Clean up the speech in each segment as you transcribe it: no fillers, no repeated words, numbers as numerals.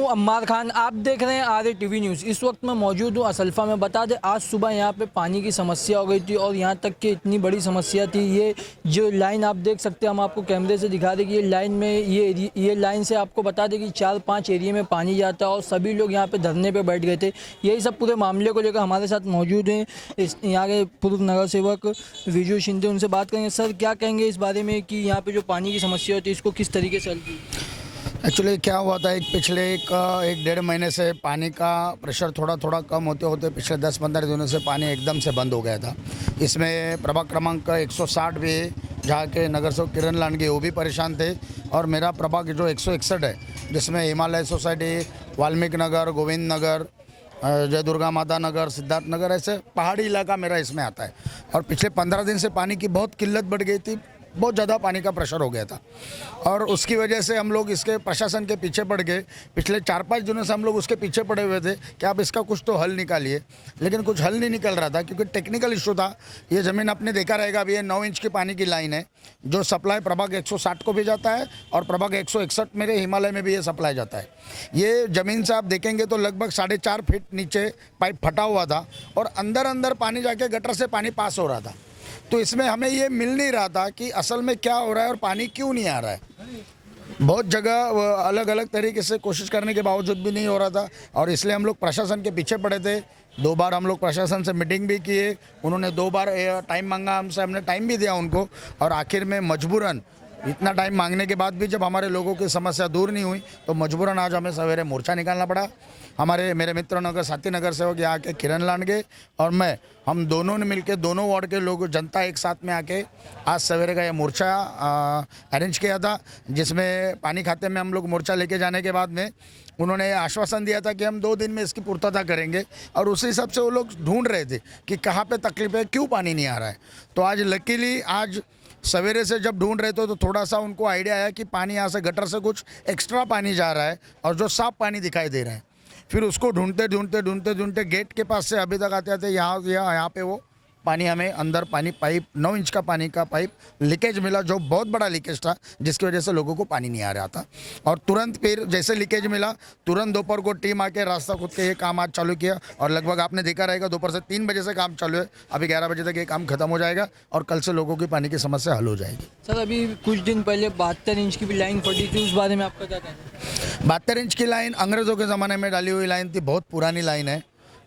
हूं अम्मार खान, आप देख रहे हैं RATV न्यूज़। इस वक्त मैं मौजूद हूं असल्फा में। बता दें आज सुबह यहां पे पानी की समस्या हो गई थी और यहां तक कि इतनी बड़ी समस्या थी। ये जो लाइन आप देख सकते हैं, हम आपको कैमरे से दिखा दें कि ये लाइन में ये लाइन से आपको बता दें कि 4-5 एरिया में पानी जाता है और सभी लोग यहाँ पे धरने पे बैठ गए थे। यही सब पूरे मामले को लेकर हमारे साथ मौजूद हैं यहाँ के पूर्व नगर सेवक विजू शिंदे। उनसे बात करेंगे। सर, क्या कहेंगे इस बारे में कि यहाँ पे जो पानी की समस्या होती है इसको किस तरीके से हल की? एक्चुअली क्या हुआ था, पिछले एक डेढ़ महीने से पानी का प्रेशर थोड़ा थोड़ा कम होते होते पिछले 10-15 दिनों से पानी एकदम से बंद हो गया था। इसमें प्रभाग क्रमांक 160 भी, जहाँ के नगर सेवक किरण लांडगे वो भी परेशान थे, और मेरा प्रभाग जो 161 है, जिसमें हिमालय सोसाइटी, वाल्मीकि नगर, गोविंद नगर, जय दुर्गा माता नगर, सिद्धार्थ नगर, ऐसे पहाड़ी इलाका मेरा इसमें आता है। और पिछले 15 दिन से पानी की बहुत किल्लत बढ़ गई थी, बहुत ज़्यादा पानी का प्रेशर हो गया था, और उसकी वजह से हम लोग इसके प्रशासन के पीछे पड़ गए। पिछले 4-5 दिनों से हम लोग उसके पीछे पड़े हुए थे कि आप इसका कुछ तो हल निकालिए, लेकिन कुछ हल नहीं निकल रहा था क्योंकि टेक्निकल इशू था। ये ज़मीन आपने देखा रहेगा, अभी ये 9 इंच की पानी की लाइन है जो सप्लाई प्रभाग 160 को भी जाता है और प्रभाग 161 मेरे हिमालय में भी ये सप्लाई जाता है। ये ज़मीन से आप देखेंगे तो लगभग 4.5 फीट नीचे पाइप फटा हुआ था और अंदर अंदर पानी जाके गटर से पानी पास हो रहा था। तो इसमें हमें ये मिल नहीं रहा था कि असल में क्या हो रहा है और पानी क्यों नहीं आ रहा है। बहुत जगह अलग अलग तरीके से कोशिश करने के बावजूद भी नहीं हो रहा था, और इसलिए हम लोग प्रशासन के पीछे पड़े थे। 2 बार हम लोग प्रशासन से मीटिंग भी किए, उन्होंने 2 बार टाइम मांगा हमसे, हमने टाइम भी दिया उनको, और आखिर में मजबूरन इतना टाइम मांगने के बाद भी जब हमारे लोगों की समस्या दूर नहीं हुई तो मजबूरन आज हमें सवेरे मोर्चा निकालना पड़ा। मेरे मित्र नगर साथी नगर सेवक यहाँ के किरण लांडगे और मैं, हम दोनों ने मिलकर दोनों वार्ड के लोग जनता एक साथ में आके आज सवेरे का ये मोर्चा अरेंज किया था, जिसमें पानी खाते में हम लोग मोर्चा लेके जाने के बाद में उन्होंने आश्वासन दिया था कि हम 2 दिन में इसकी पूर्तता करेंगे, और उसी हिसाब से वो लोग ढूंढ रहे थे कि कहाँ पे तकलीफ है, क्यों पानी नहीं आ रहा है। तो आज लकीली आज सवेरे से जब ढूंढ रहे थे तो थोड़ा सा उनको आइडिया आया कि पानी यहाँ से गटर से कुछ एक्स्ट्रा पानी जा रहा है और जो साफ पानी दिखाई दे रहा है। फिर उसको ढूंढते गेट के पास से अभी तक आते आते यहाँ पे वो पानी हमें अंदर पानी पाइप 9 इंच का पानी का पाइप लीकेज मिला, जो बहुत बड़ा लीकेज था, जिसकी वजह से लोगों को पानी नहीं आ रहा था। और तुरंत फिर जैसे लीकेज मिला, तुरंत दोपहर को टीम आके रास्ता खुद के ये काम आज चालू किया, और लगभग आपने देखा रहेगा दोपहर से 3 बजे से काम चालू है। अभी 11 बजे तक ये काम खत्म हो जाएगा और कल से लोगों की पानी की समस्या हल हो जाएगी। सर, अभी कुछ दिन पहले 72 इंच की भी लाइन फटी थी, उस बारे में आपका क्या कहना है? 72 इंच की लाइन अंग्रेज़ों के ज़माने में डाली हुई लाइन थी, बहुत पुरानी लाइन है,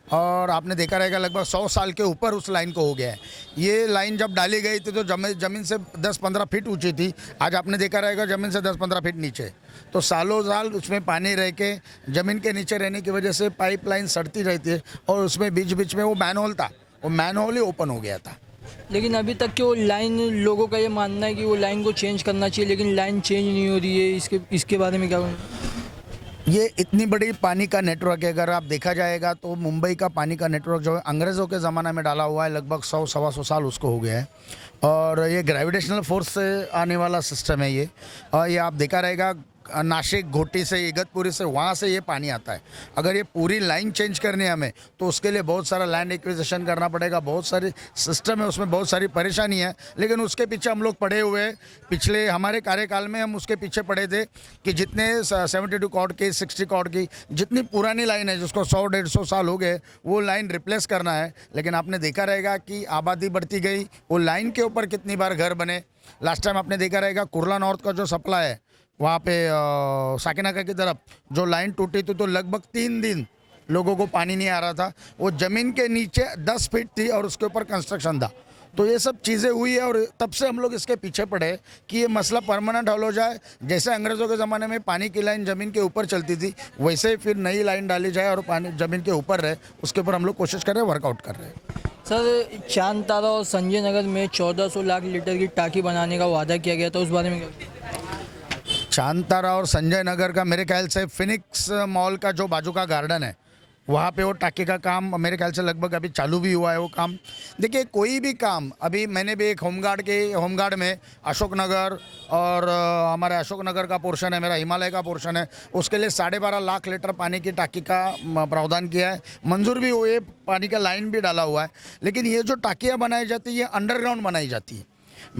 और आपने देखा रहेगा लगभग 100 साल के ऊपर उस लाइन को हो गया है। ये लाइन जब डाली गई थी तो ज़मीन से 10-15 फीट ऊंची थी, आज आपने देखा रहेगा ज़मीन से 10-15 फीट नीचे। तो सालों साल उसमें पानी रह के ज़मीन के नीचे रहने की वजह से पाइपलाइन सड़ती रहती है, और उसमें बीच बीच में वो मैनहोल था, वो मैनहोल ही ओपन हो गया था। लेकिन अभी तक कि वो लाइन, लोगों का ये मानना है कि वो लाइन को चेंज करना चाहिए, लेकिन लाइन चेंज नहीं हो रही है। इसके बारे में क्या कहूँ? ये इतनी बड़ी पानी का नेटवर्क है, अगर आप देखा जाएगा तो मुंबई का पानी का नेटवर्क जो है अंग्रेज़ों के ज़माने में डाला हुआ है, लगभग 100-125 साल उसको हो गया है, और ये ग्रेविटेशनल फोर्स से आने वाला सिस्टम है ये। और ये आप देखा रहेगा नासिक, घोटी से, इगतपुरी से, वहाँ से ये पानी आता है। अगर ये पूरी लाइन चेंज करनी है हमें तो उसके लिए बहुत सारा लैंड एक्विजिशन करना पड़ेगा, बहुत सारी सिस्टम है, उसमें बहुत सारी परेशानी है, लेकिन उसके पीछे हम लोग पड़े हुए हैं। पिछले हमारे कार्यकाल में हम उसके पीछे पड़े थे कि जितने 72 कॉर्ड की, 60 कॉर्ड की जितनी पुरानी लाइन है, जिसको 100-150 साल हो गए, वो लाइन रिप्लेस करना है। लेकिन आपने देखा रहेगा कि आबादी बढ़ती गई, वो लाइन के ऊपर कितनी बार घर बने। लास्ट टाइम आपने देखा रहेगा कुर्ला नॉर्थ का जो सप्लाई है वहाँ पे साकिनाका की तरफ जो लाइन टूटी थी तो लगभग 3 दिन लोगों को पानी नहीं आ रहा था। वो ज़मीन के नीचे 10 फीट थी और उसके ऊपर कंस्ट्रक्शन था। तो ये सब चीज़ें हुई है, और तब से हम लोग इसके पीछे पड़े कि ये मसला परमानेंट हल हो जाए। जैसे अंग्रेज़ों के ज़माने में पानी की लाइन ज़मीन के ऊपर चलती थी, वैसे ही फिर नई लाइन डाली जाए और पानी ज़मीन के ऊपर रहे, उसके ऊपर हम लोग कोशिश कर रहे हैं, वर्कआउट कर रहे हैं। सर, चांद तारा और संजय नगर में 1400 लाख लीटर की टाकी बनाने का वादा किया गया था, उस बारे में क्या? चांद तारा और संजय नगर का मेरे ख्याल से फिनिक्स मॉल का जो बाजू का गार्डन है, वहाँ पे वो टाकी का काम मेरे ख्याल से लगभग अभी चालू भी हुआ है वो काम। देखिए, कोई भी काम, अभी मैंने भी एक होमगार्ड में अशोक नगर और हमारे अशोक नगर का पोर्शन है, मेरा हिमालय का पोर्शन है, उसके लिए 12.5 लाख लीटर पानी की टाकी का प्रावधान किया है, मंजूर भी हुए, पानी का लाइन भी डाला हुआ है। लेकिन ये जो टाकियाँ बनाई जाती है ये अंडरग्राउंड बनाई जाती है,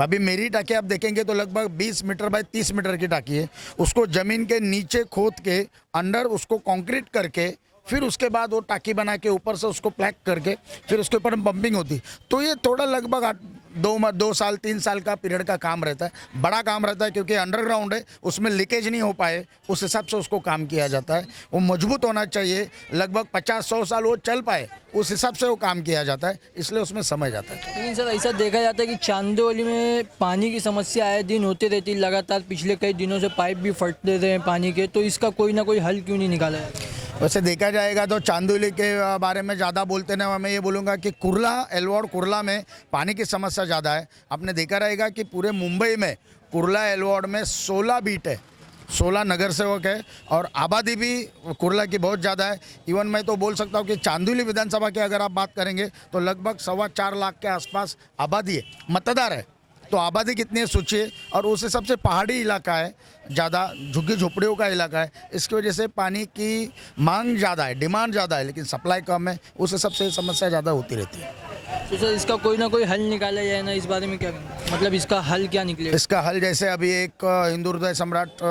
अभी मेरी टाकी आप देखेंगे तो लगभग 20 मीटर बाय 30 मीटर की टाकी है। उसको ज़मीन के नीचे खोद के अंदर उसको कंक्रीट करके फिर उसके बाद वो टाकी बना के ऊपर से उसको प्लैक करके फिर उसके ऊपर पंपिंग होती। तो ये थोड़ा लगभग 2 साल 3 साल का पीरियड का काम रहता है। बड़ा काम रहता है क्योंकि अंडरग्राउंड है, उसमें लीकेज नहीं हो पाए उस हिसाब से उसको काम किया जाता है। वो मजबूत होना चाहिए, लगभग 50-100 साल वो चल पाए उस हिसाब से वो काम किया जाता है, इसलिए उसमें समय जाता है। लेकिन सर ऐसा देखा जाता है कि चांदोली में पानी की समस्या आए दिन होती रहती है लगातार, पिछले कई दिनों से पाइप भी फटते रहे हैं पानी के, तो इसका कोई ना कोई हल क्यों नहीं निकाला है? वैसे देखा जाएगा तो चांदोली के बारे में ज़्यादा बोलते ना, मैं ये बोलूँगा कि कुर्ला एलवाड़ कुर्ला में पानी की समस्या ज़्यादा है। आपने देखा रहेगा कि पूरे मुंबई में कुर्ला एलवाड़ में 16 बीट है, 16 नगर सेवक है और आबादी भी कुर्ला की बहुत ज़्यादा है। इवन मैं तो बोल सकता हूँ कि चांदोली विधानसभा की अगर आप बात करेंगे तो लगभग 4.25 लाख के आसपास आबादी है, मतदार है। तो आबादी कितनी है सोचिए, और उस हिसाब से पहाड़ी इलाका है, ज़्यादा झुग्गी झोपड़ियों का इलाका है। इसकी वजह से पानी की मांग ज़्यादा है, डिमांड ज़्यादा है, लेकिन सप्लाई कम है। उस हिसाब से समस्या ज़्यादा होती रहती है। तो सर इसका कोई ना कोई हल निकाला जाए ना, इस बारे में क्या मतलब इसका हल क्या निकलेगा? इसका हल जैसे अभी एक हिंदू हृदय सम्राट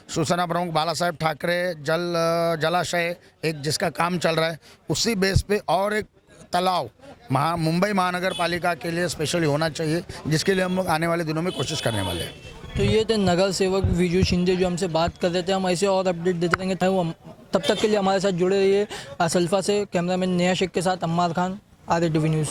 शिवसेना प्रमुख बाला साहेब ठाकरे जलाशय एक जिसका काम चल रहा है, उसी बेस पे और एक तालाब मुंबई महानगर पालिका के लिए स्पेशली होना चाहिए, जिसके लिए हम लोग आने वाले दिनों में कोशिश करने वाले हैं। तो ये थे नगर सेवक विजू शिंदे जो हमसे बात कर रहे थे। हम ऐसे और अपडेट देते रहेंगे, तब तक के लिए हमारे साथ जुड़े रहिए। असल्फा से कैमरामैन नेहा शेख के साथ अम्मार खान, RATV न्यूज़।